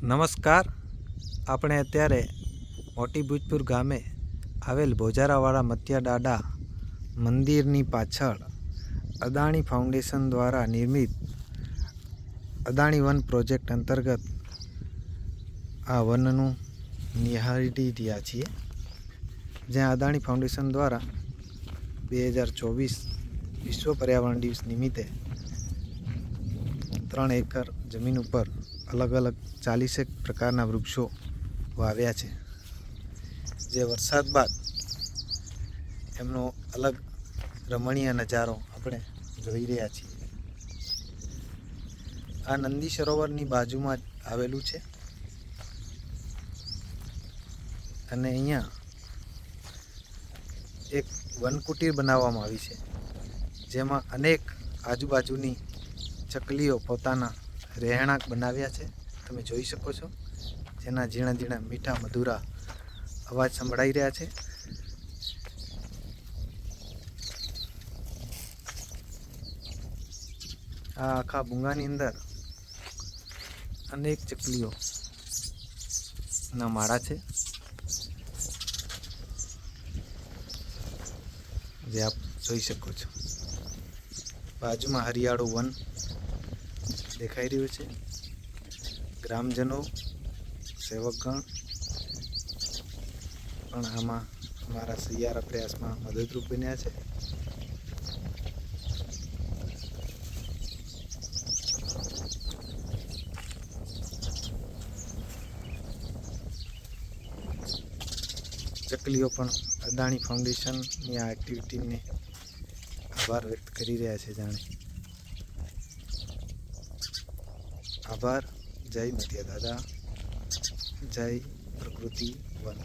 નમસ્કાર. આપણે અત્યારે મોટી ભૂજપુર ગામે આવેલ ભોજારાવાળા મત્યા દાદા મંદિરની પાછળ અદાણી ફાઉન્ડેશન દ્વારા નિર્મિત અદાણી વન પ્રોજેક્ટ અંતર્ગત આ વનનું નિહાળી રહ્યા છીએ, જ્યાં અદાણી ફાઉન્ડેશન દ્વારા 2024 વિશ્વ પર્યાવરણ દિવસ નિમિત્તે 3 એકર જમીન ઉપર અલગ અલગ 40 પ્રકારના વૃક્ષો વાવ્યા છે, જે વરસાદ બાદ એમનો અલગ રમણીય નજારો આપણે જોઈ રહ્યા છીએ. આ નંદી સરોવરની બાજુમાં જ આવેલું છે અને અહીંયા એક વનકુટીર બનાવવામાં આવી છે, જેમાં અનેક આજુબાજુની ચકલીઓ પોતાના રહેણાંક બનાવ્યા છે. તમે જોઈ શકો છો, જેના ઝીણા ઝીણા મીઠા મધુરા અવાજ સંભળાઈ રહ્યા છે. આ આખા ભૂંગાની અંદર અનેક ચકલીઓ ના માળા છે, જે આપ જોઈ શકો છો. બાજુમાં હરિયાળું વન દેખાઈ રહ્યું છે. ગ્રામજનો, સેવકગણ પણ આમાં અમારા સહિયારા પ્રયાસમાં મદદરૂપ બન્યા છે. ચકલીઓ પણ અદાણી ફાઉન્ડેશનની આ એક્ટિવિટીને આભાર વ્યક્ત કરી રહ્યા છે. જાણે આભાર. જય મત્યા દાદા, જય પ્રકૃતિ વન.